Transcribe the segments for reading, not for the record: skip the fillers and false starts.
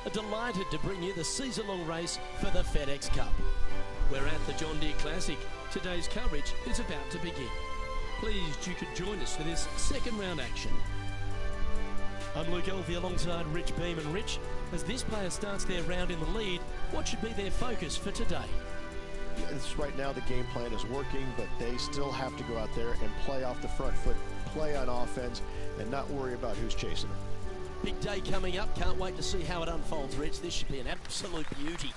are delighted to bring you the season-long race for the FedEx Cup. We're at the John Deere Classic. Today's coverage is about to begin. Pleased you could join us for this second round action. I'm Luke Elvey alongside Rich Beam. And Rich, as this player starts their round in the lead, what should be their focus for today? Right now the game plan is working, but they still have to go out there and play off the front foot, play on offense, and not worry about who's chasing them. Big day coming up. Can't wait to see how it unfolds, Rich. This should be an absolute beauty.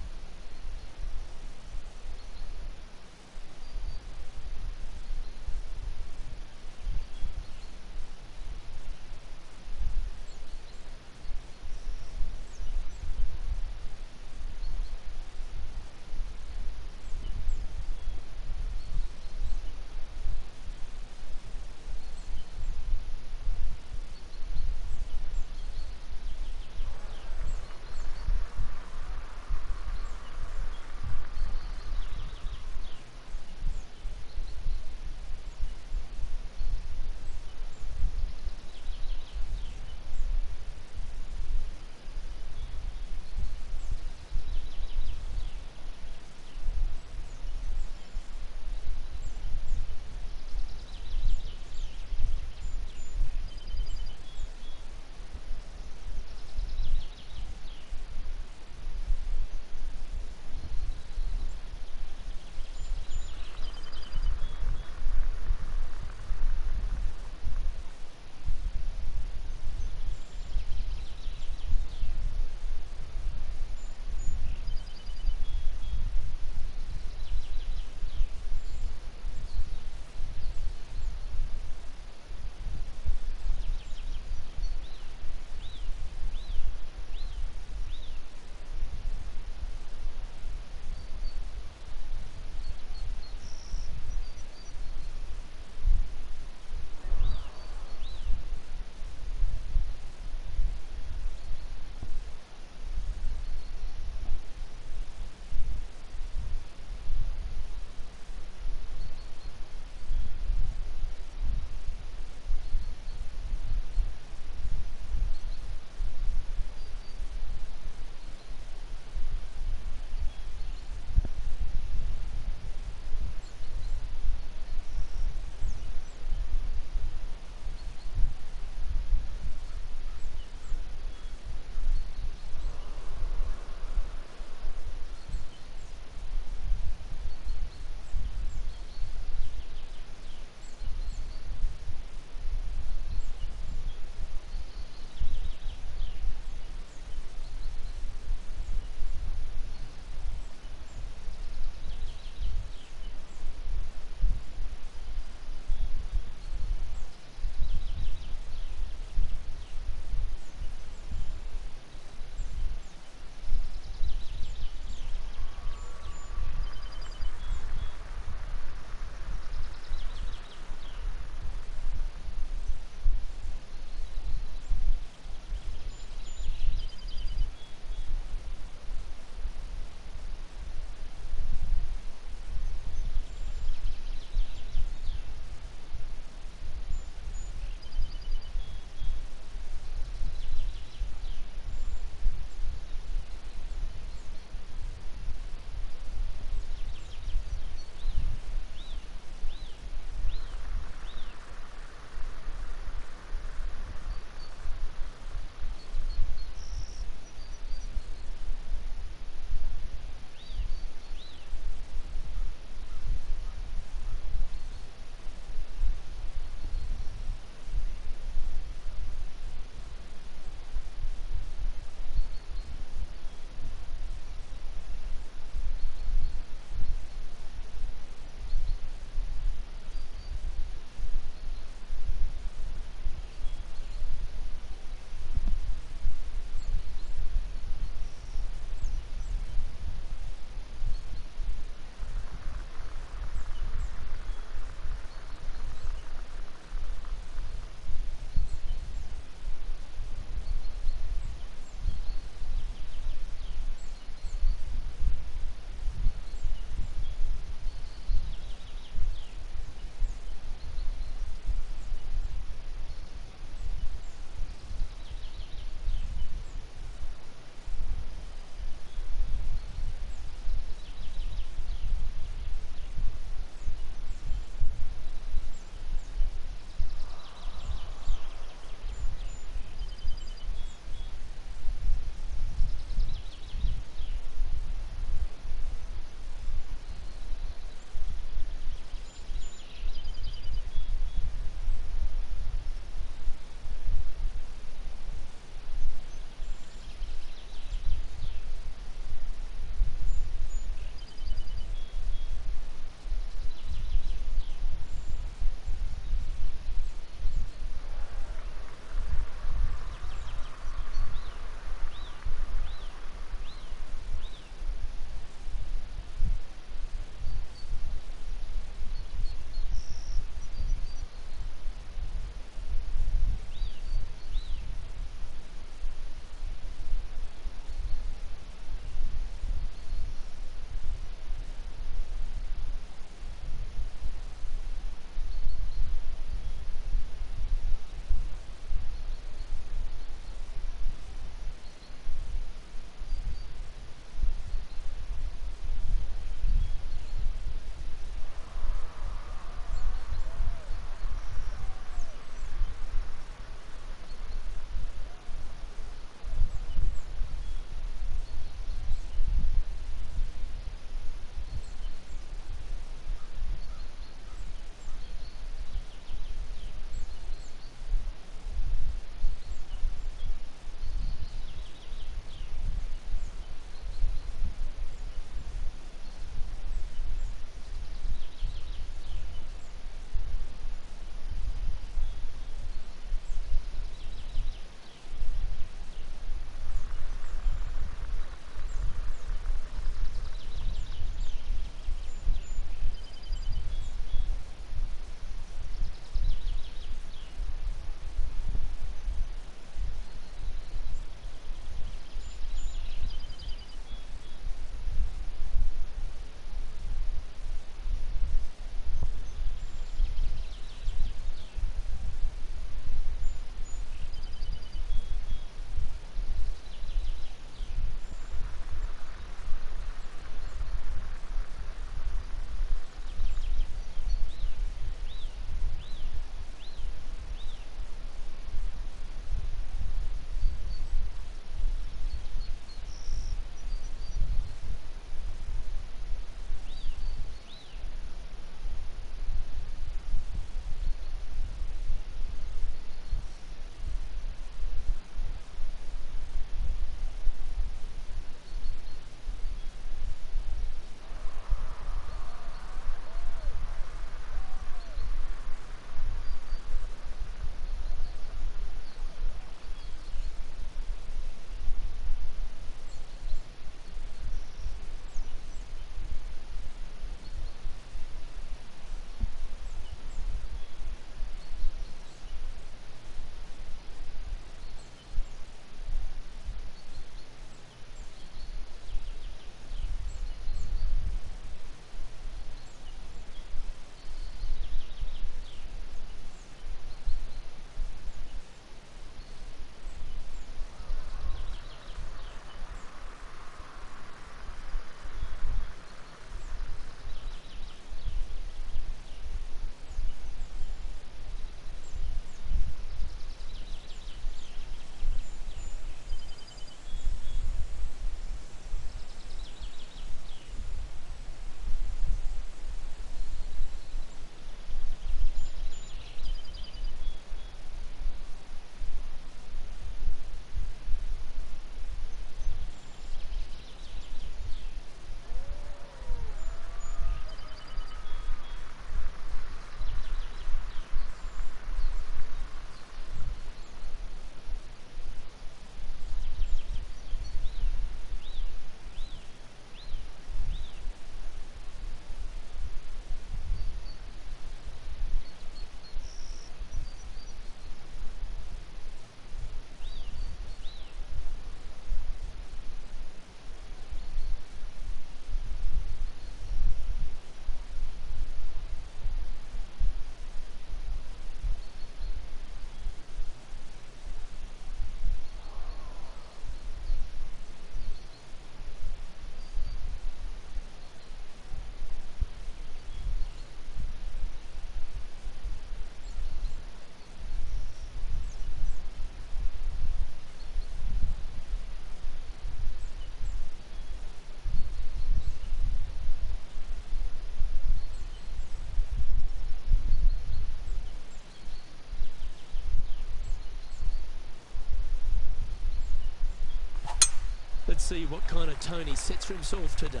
Let's see what kind of tone he sets for himself today.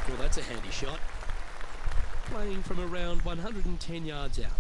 Well, that's a handy shot. Playing from around 110 yards out.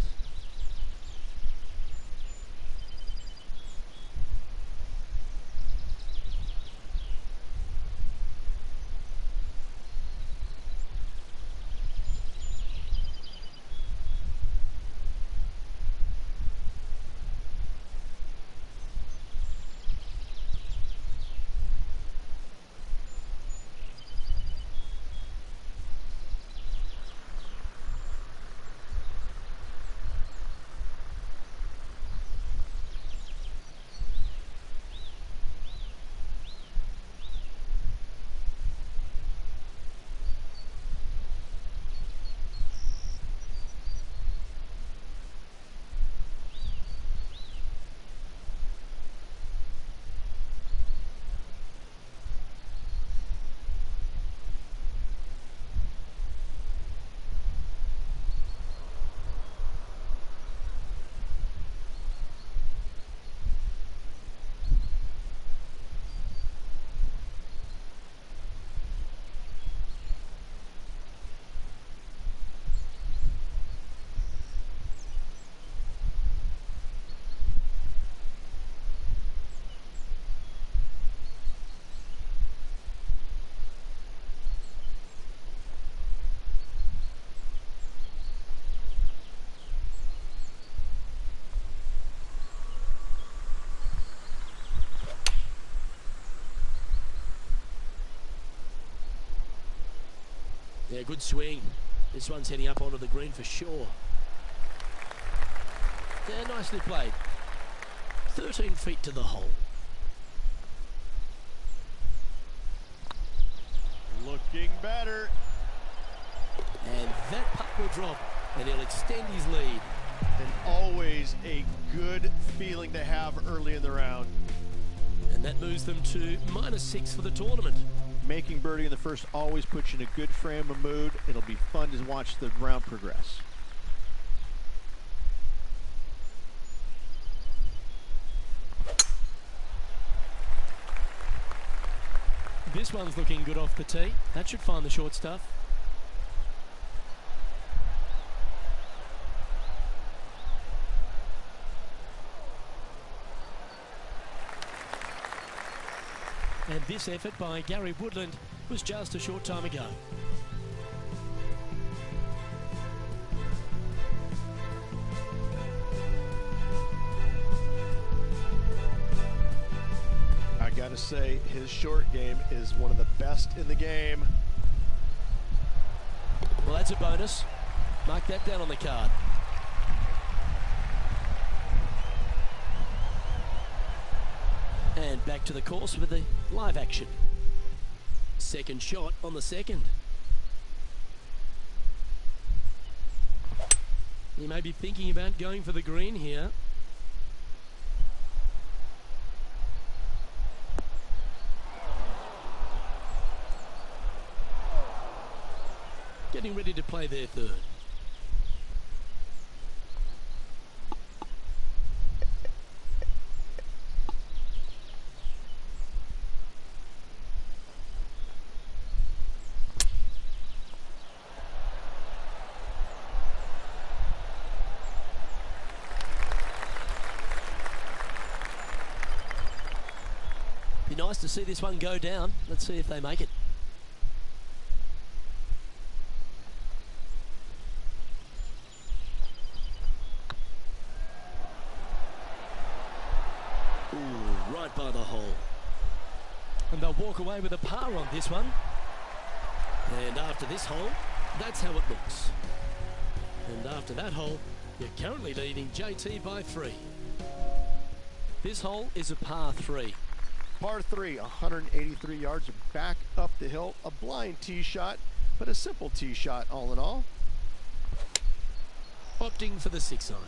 Yeah, good swing. This one's heading up onto the green for sure. Yeah, nicely played. 13 feet to the hole. Looking better. And that putt will drop, and he'll extend his lead. And always a good feeling to have early in the round. And that moves them to -6 for the tournament. Making birdie in the first always puts you in a good frame of mood. It'll be fun to watch the round progress. This one's looking good off the tee. That should find the short stuff. And this effort by Gary Woodland was just a short time ago. I gotta say, his short game is one of the best in the game. Well, that's a bonus. Mark that down on the card. And back to the course with the live action. Second shot on the second. He may be thinking about going for the green here. Getting ready to play their third. Be nice to see this one go down. Let's see if they make it. Ooh, right by the hole. And they'll walk away with a par on this one. And after this hole, that's how it looks. And after that hole, you're currently leading JT by 3. This hole is a par 3. Par 3, 183 yards back up the hill. A blind tee shot, but a simple tee shot all in all. Opting for the 6 iron.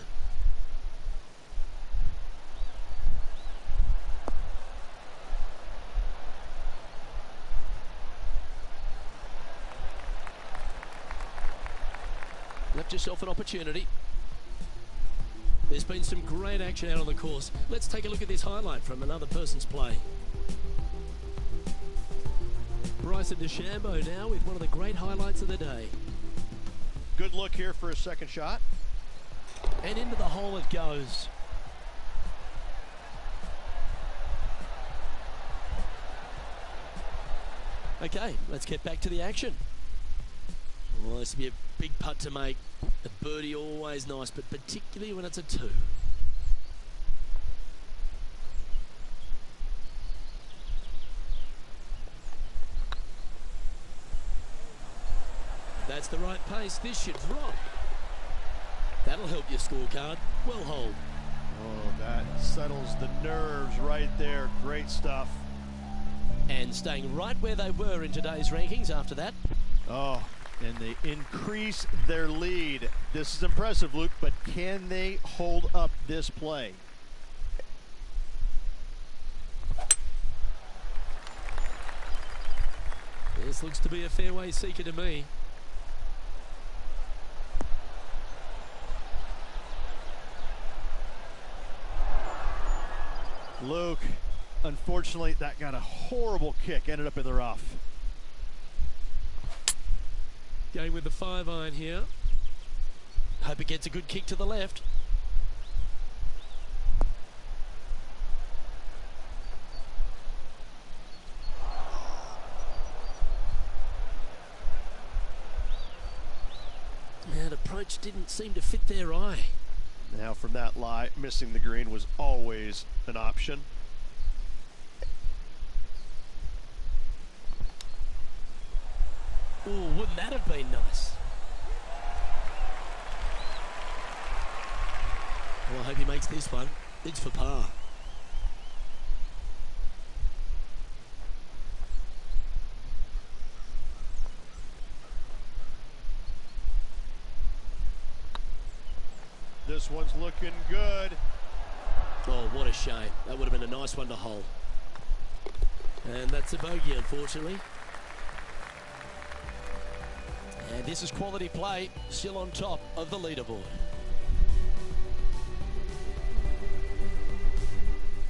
Left yourself an opportunity. There's been some great action out on the course. Let's take a look at this highlight from another person's play. Bryson DeChambeau now with one of the great highlights of the day. Good look here for a second shot. And into the hole it goes. Okay, let's get back to the action. Well, this will be a big putt to make. A birdie always nice, but particularly when it's a 2. That's the right pace. This should rock. That'll help your scorecard. Well hold. Oh, that settles the nerves right there. Great stuff. And staying right where they were in today's rankings after that. Oh, and they increase their lead. This is impressive, Luke, but can they hold up this play? This looks to be a fairway seeker to me. Luke, unfortunately, that got a horrible kick. Ended up in the rough. Going with the 5-iron here. Hope it gets a good kick to the left. That approach didn't seem to fit their eye. Now from that lie, missing the green was always an option. Oh, wouldn't that have been nice? Well, I hope he makes this one. It's for par. This one's looking good. Oh, what a shame. That would have been a nice one to hole. And that's a bogey, unfortunately. And this is quality play, still on top of the leaderboard.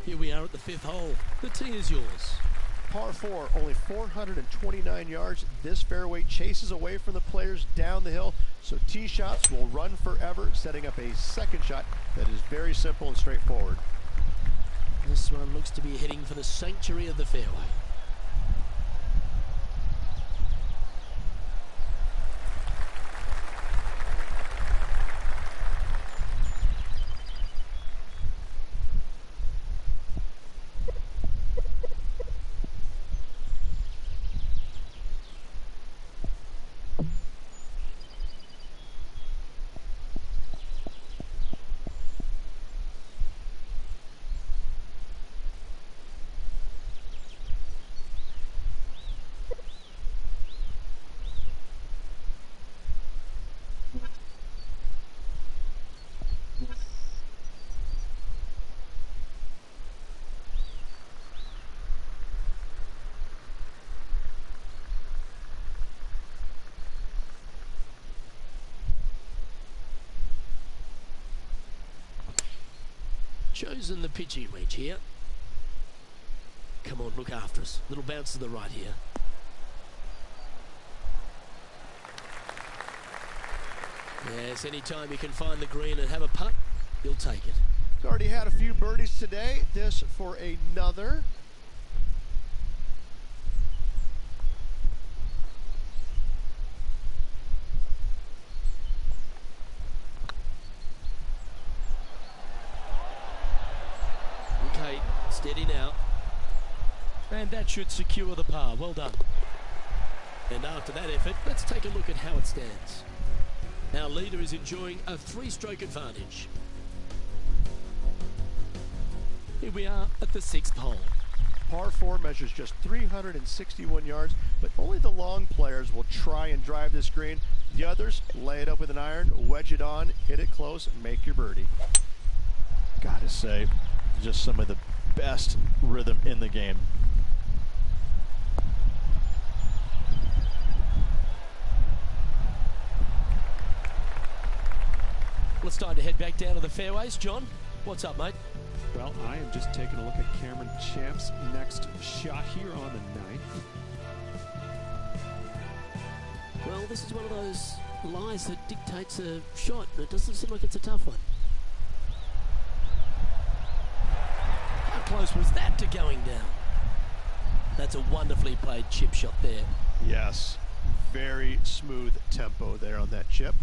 Here we are at the 5th hole. The tee is yours. Par 4, only 429 yards. This fairway chases away from the players down the hill, so tee shots will run forever, setting up a second shot that is very simple and straightforward. This one looks to be heading for the sanctuary of the fairway. Chosen the pitching wedge here. Come on, look after us. Little bounce to the right here. Yes, anytime you can find the green and have a putt, you'll take it. He's already had a few birdies today. This for another. Okay, steady now. And that should secure the par. Well done. And after that effort, let's take a look at how it stands. Our leader is enjoying a 3-stroke advantage. Here we are at the 6th hole. Par 4 measures just 361 yards, but only the long players will try and drive this green. The others lay it up with an iron, wedge it on, hit it close, and make your birdie. Gotta say, just some of the best rhythm in the game. Well, it's time to head back down to the fairways. John, what's up, mate? Well, I am just taking a look at Cameron Champ's next shot here on the 9th. Well, this is one of those lies that dictates a shot, but it doesn't seem like it's a tough one. How close was that to going down? That's a wonderfully played chip shot there. Yes, very smooth tempo there on that chip.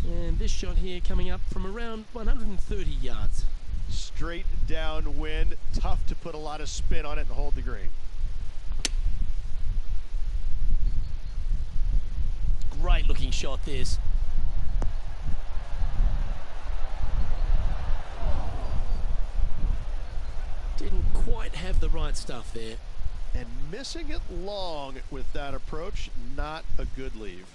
And this shot here coming up from around 130 yards. Straight downwind, tough to put a lot of spin on it and hold the green. Great looking shot this. Didn't quite have the right stuff there. And missing it long with that approach, not a good leave.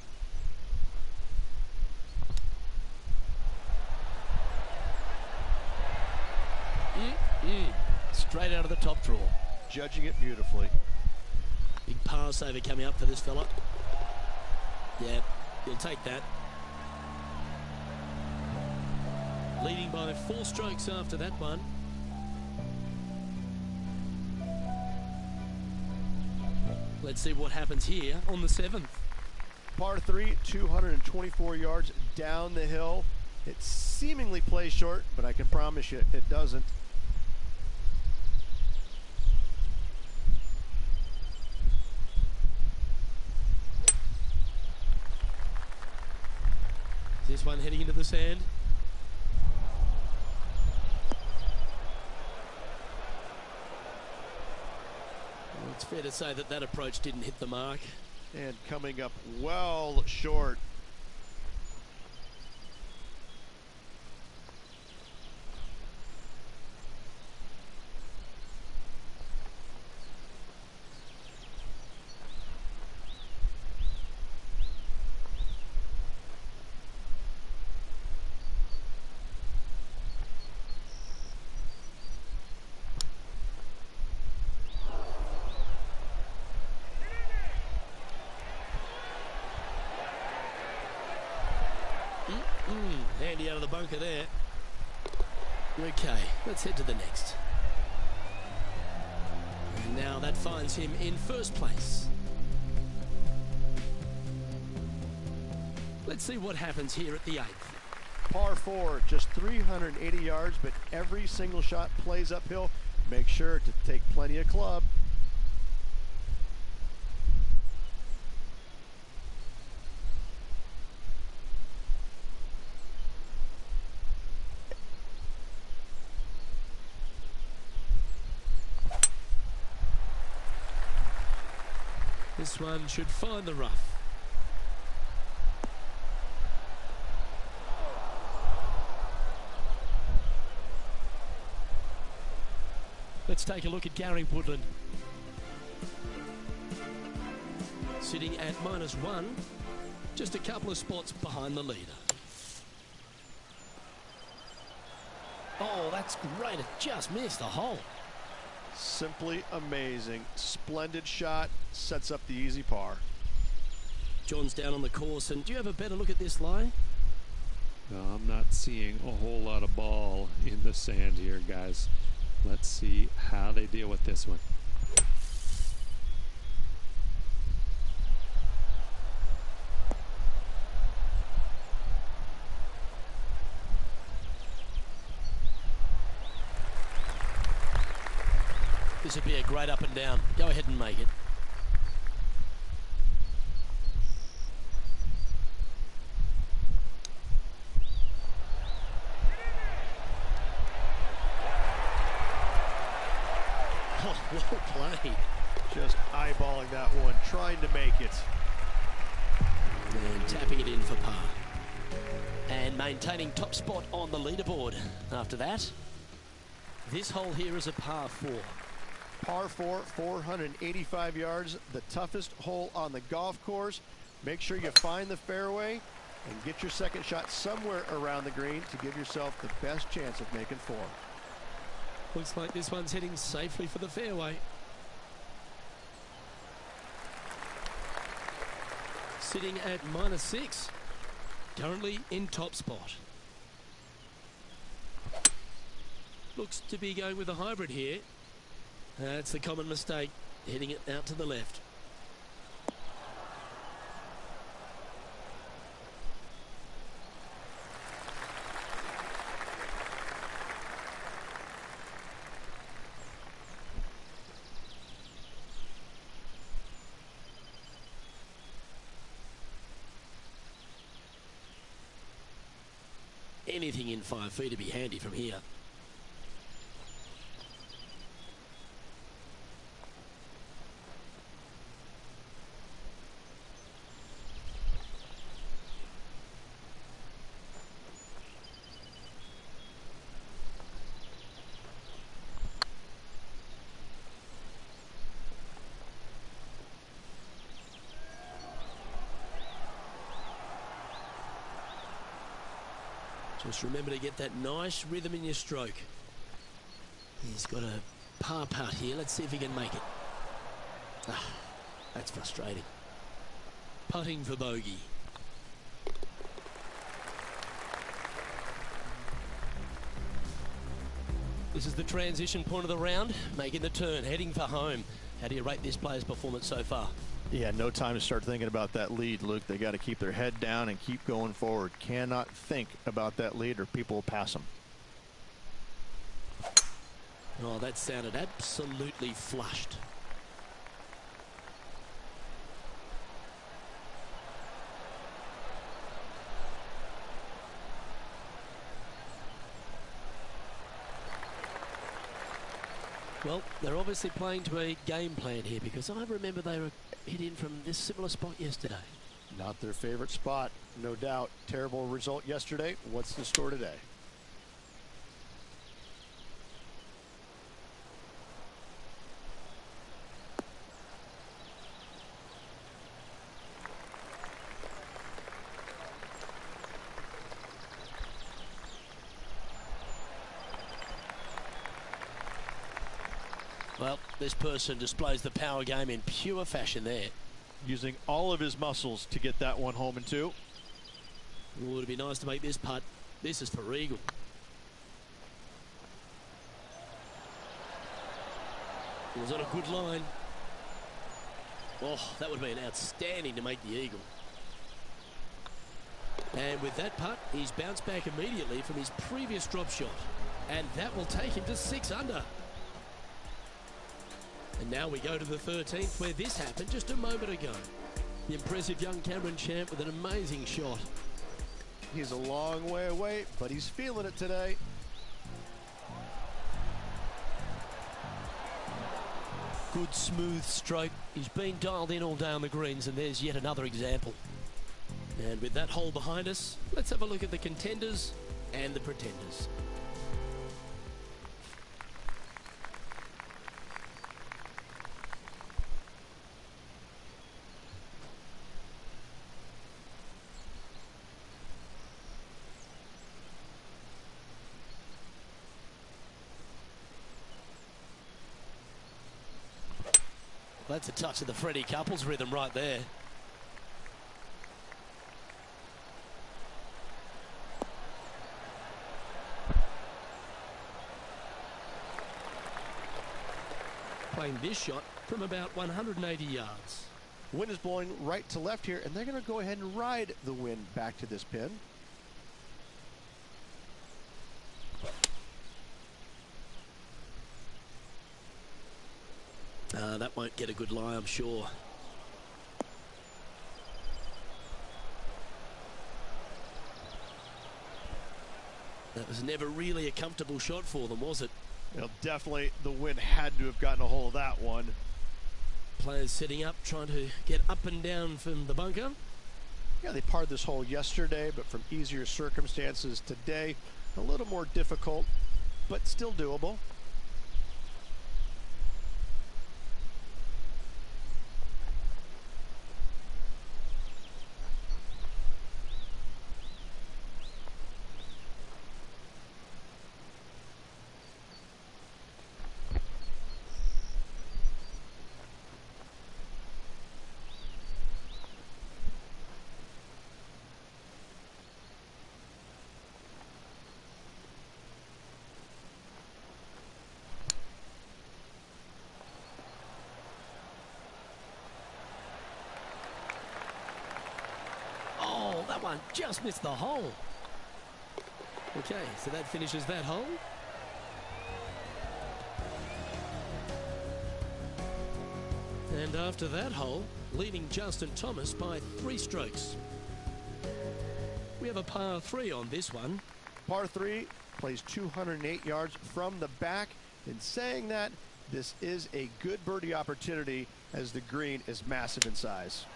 Straight out of the top drawer. Judging it beautifully. Big par saver coming up for this fella. Yeah, he'll take that. Leading by 4 strokes after that one. Let's see what happens here on the 7th. Par 3, 224 yards down the hill. It seemingly plays short, but I can promise you it doesn't. This one heading into the sand. Well, it's fair to say that that approach didn't hit the mark. And coming up well short. Handy out of the bunker there. Okay, let's head to the next. And now that finds him in first place. Let's see what happens here at the 8th. Par 4, just 380 yards, but every single shot plays uphill. Make sure to take plenty of club. This one should find the rough. Let's take a look at Gary Woodland. Sitting at -1, just a couple of spots behind the leader. Oh, that's great. It just missed the hole. Simply amazing. Splendid shot. Sets up the easy par. John's down on the course, and do you have a better look at this lie? No, I'm not seeing a whole lot of ball in the sand here, guys. Let's see how they deal with this one. This would be a great up and down. Go ahead and make it. Oh, well played. Just eyeballing that one, trying to make it. And tapping it in for par. And maintaining top spot on the leaderboard. After that, this hole here is a par 4. Par 4, 485 yards, the toughest hole on the golf course. Make sure you find the fairway and get your second shot somewhere around the green to give yourself the best chance of making 4. Looks like this one's heading safely for the fairway. Sitting at -6, currently in top spot. Looks to be going with a hybrid here. That's the common mistake, hitting it out to the left. Anything in 5 feet to be handy from here. Just remember to get that nice rhythm in your stroke. He's got a par putt here. Let's see if he can make it. Ah, that's frustrating. Putting for bogey. This is the transition point of the round, making the turn, heading for home. How do you rate this player's performance so far? Yeah, no time to start thinking about that lead, Luke. They got to keep their head down and keep going forward. Cannot think about that lead or people will pass them. Oh, that sounded absolutely flushed. Well, they're obviously playing to a game plan here, because I remember they were hit in from this similar spot yesterday. Not their favorite spot, no doubt. Terrible result yesterday. What's the score today? Well, this person displays the power game in pure fashion there. Using all of his muscles to get that one home in two. Oh, it'd be nice to make this putt. This is for eagle. It was on a good line. Oh, that would have been outstanding to make the eagle. And with that putt, he's bounced back immediately from his previous drop shot. And that will take him to 6 under. And now we go to the 13th, where this happened just a moment ago. The impressive young Cameron champ with an amazing shot. He's a long way away, but he's feeling it today. Good smooth stroke. He's been dialed in all day on the greens, and there's yet another example. And with that hole behind us, let's have a look at the contenders and the pretenders. That's a touch of the Freddie Couples rhythm right there. Playing this shot from about 180 yards. Wind is blowing right to left here, and they're going to go ahead and ride the wind back to this pin. That won't get a good lie, I'm sure. That was never really a comfortable shot for them, was it? Well, definitely the wind had to have gotten a hold of that one. Players setting up, trying to get up and down from the bunker. Yeah, they parred this hole yesterday, but from easier circumstances today, a little more difficult, but still doable. that one just missed the hole. Okay, so that finishes that hole. And after that hole, leading Justin Thomas by 3 strokes. We have a par 3 on this one. Par 3 plays 208 yards from the back. In saying that, this is a good birdie opportunity as the green is massive in size.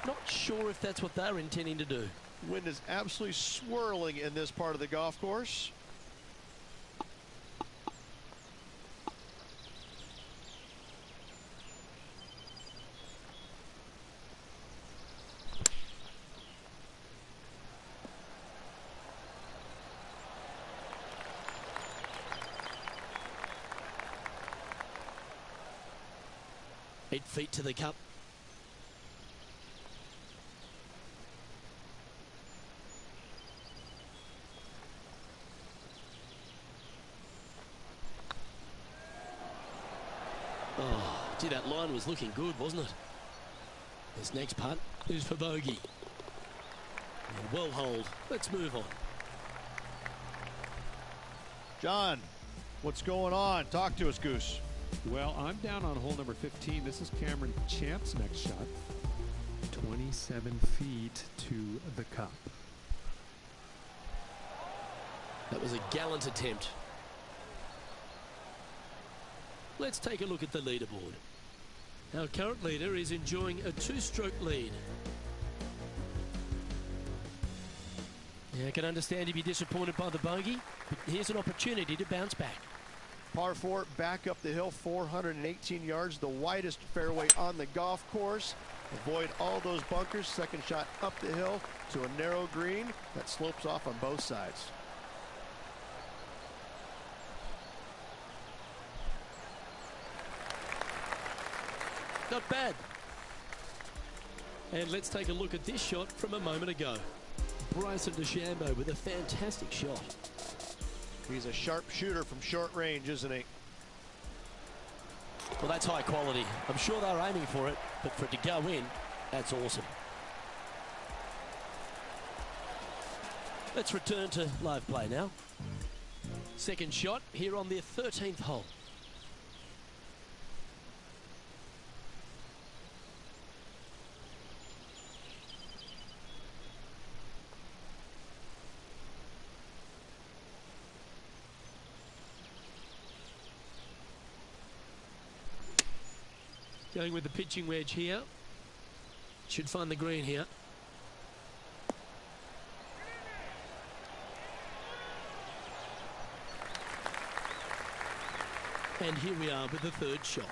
Not sure if that's what they're intending to do. Wind is absolutely swirling in this part of the golf course. Eight feet to the cup. Oh, gee, that line was looking good, wasn't it? This next putt is for bogey. Well holed. Let's move on. John, what's going on? Talk to us, Goose. Well, I'm down on hole number 15. This is Cameron Champ's next shot. 27 feet to the cup. That was a gallant attempt. Let's take a look at the leaderboard. Our current leader is enjoying a 2-stroke lead. Yeah, I can understand if you're disappointed by the bogey, but here's an opportunity to bounce back. Par 4, back up the hill, 418 yards, the widest fairway on the golf course. Avoid all those bunkers. Second shot up the hill to a narrow green that slopes off on both sides. Not bad. And let's take a look at this shot from a moment ago. Bryson DeChambeau with a fantastic shot. He's a sharp shooter from short range, isn't he? Well, that's high quality. I'm sure they're aiming for it, but for it to go in, that's awesome. Let's return to live play now. Second shot here on the 13th hole. Going with the pitching wedge here. Should find the green here. And here we are with the third shot.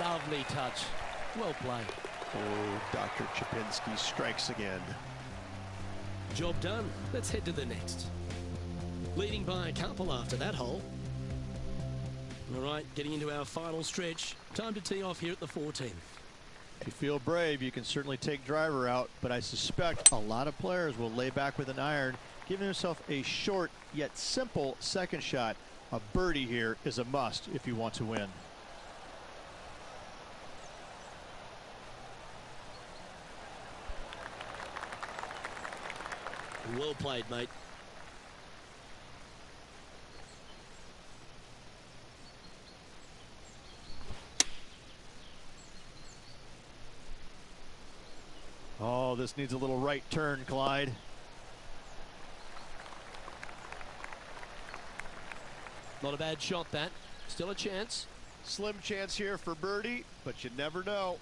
Lovely touch. Well played. Oh, Dr. Chapinski strikes again. Job done. Let's head to the next. Leading by a couple after that hole. All right, getting into our final stretch. Time to tee off here at the 14th. If you feel brave, you can certainly take driver out, but I suspect a lot of players will lay back with an iron, giving themselves a short yet simple second shot. A birdie here is a must if you want to win. Well played, mate. Oh, this needs a little right turn, Clyde. Not a bad shot, that. Still a chance. Slim chance here for birdie, but you never know.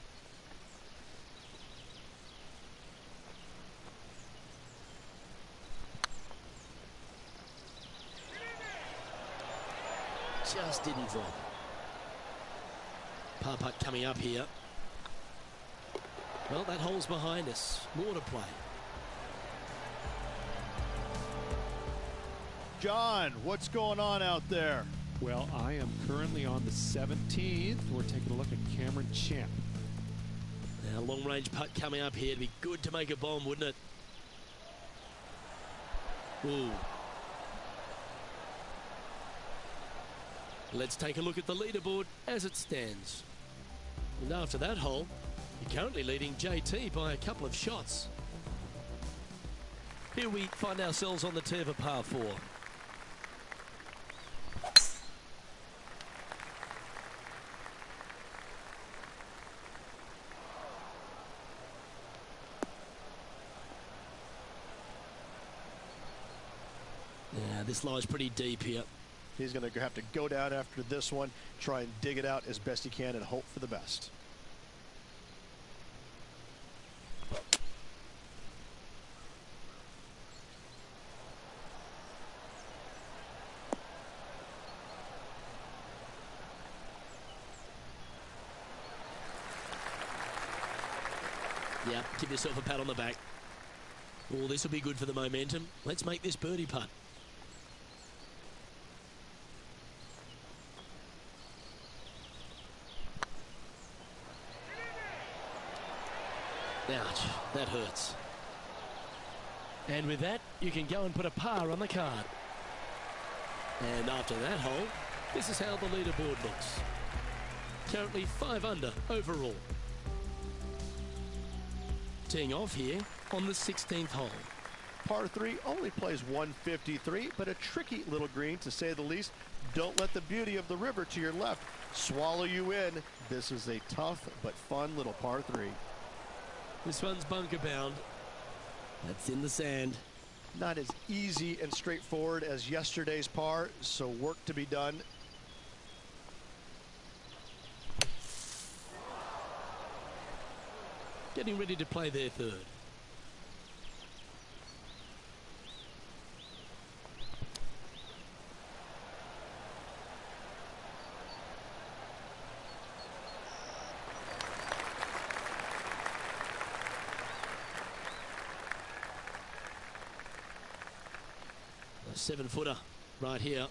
Just didn't drop. Par putt coming up here. Well, that hole's behind us. More to play. John, what's going on out there? Well, I am currently on the 17th. We're taking a look at Cameron Champ. Now, long-range putt coming up here. It'd be good to make a bomb, wouldn't it? Ooh. Let's take a look at the leaderboard as it stands. And after that hole, you're currently leading JT by a couple of shots. Here we find ourselves on the tee of a par 4. Yeah, this lies pretty deep here. He's going to have to go down after this one, try and dig it out as best he can and hope for the best. Yeah, give yourself a pat on the back. Oh, this will be good for the momentum. Let's make this birdie putt. Ouch, that hurts. And with that, you can go and put a par on the card. And after that hole, this is how the leaderboard looks. Currently 5 under overall. Teeing off here on the 16th hole. Par 3 only plays 153, but a tricky little green to say the least. Don't let the beauty of the river to your left swallow you in. This is a tough but fun little par 3. This one's bunker bound. That's in the sand. Not as easy and straightforward as yesterday's par, so work to be done. Getting ready to play their third. A 7-footer right here.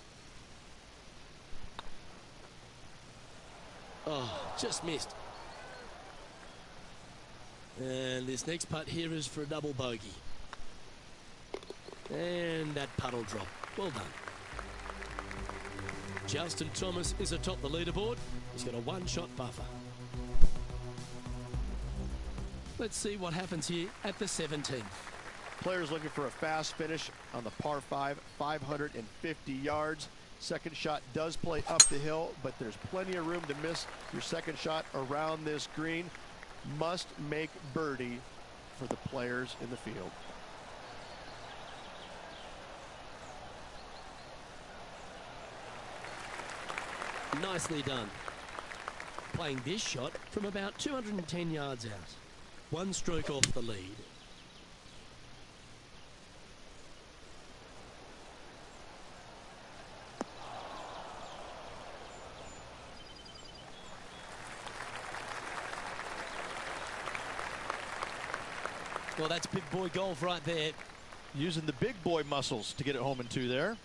Oh, just missed. And this next putt here is for a double bogey. And that putt will drop. Well done. Justin Thomas is atop the leaderboard. He's got a 1-shot buffer. Let's see what happens here at the 17th. Players looking for a fast finish on the par 5, 550 yards. Second shot does play up the hill, but there's plenty of room to miss your second shot around this green. Must make birdie for the players in the field. Nicely done. Playing this shot from about 210 yards out. 1 stroke off the lead. Well, that's big boy golf right there. Using the big boy muscles to get it home in 2 there.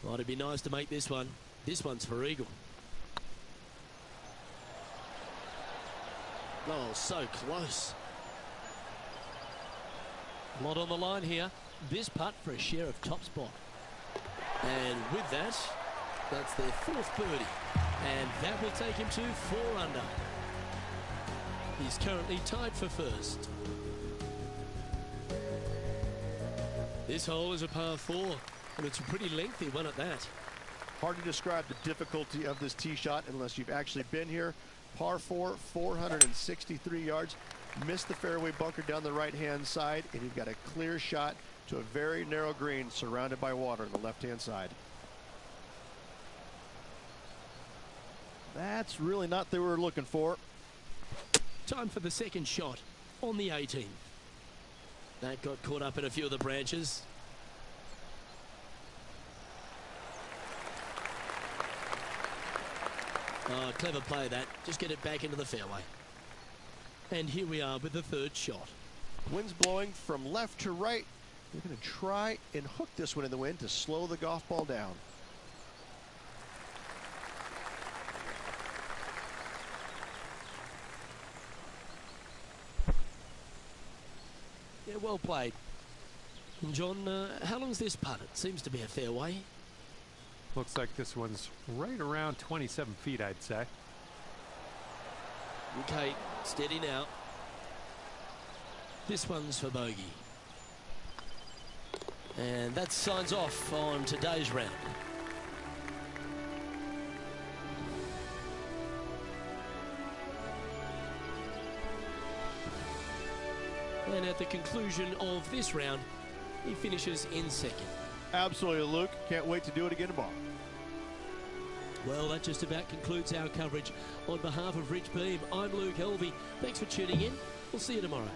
Well, it'd be nice to make this one. This one's for eagle. Oh, so close. A lot on the line here. This putt for a share of top spot. And with that, that's their 4th birdie. And that will take him to 4 under. He's currently tied for first. This hole is a par 4, and it's a pretty lengthy one at that. Hard to describe the difficulty of this tee shot unless you've actually been here. Par 4, 463 yards. Missed the fairway bunker down the right-hand side, and you've got a clear shot to a very narrow green surrounded by water on the left-hand side. That's really not what they were looking for. Time for the second shot on the 18th. That got caught up in a few of the branches. Oh, clever play that. Just get it back into the fairway. And here we are with the 3rd shot. Wind's blowing from left to right. They're going to try and hook this one in the wind to slow the golf ball down. well played. And John, how long's this putt? It seems to be a fair way. Looks like this one's right around 27 feet, I'd say. Okay, steady now. This one's for bogey. And that signs off on today's round. And at the conclusion of this round, he finishes in second. Absolutely, Luke. Can't wait to do it again tomorrow. Well, that just about concludes our coverage. On behalf of Rich Beam, I'm Luke Helvey. Thanks for tuning in. We'll see you tomorrow.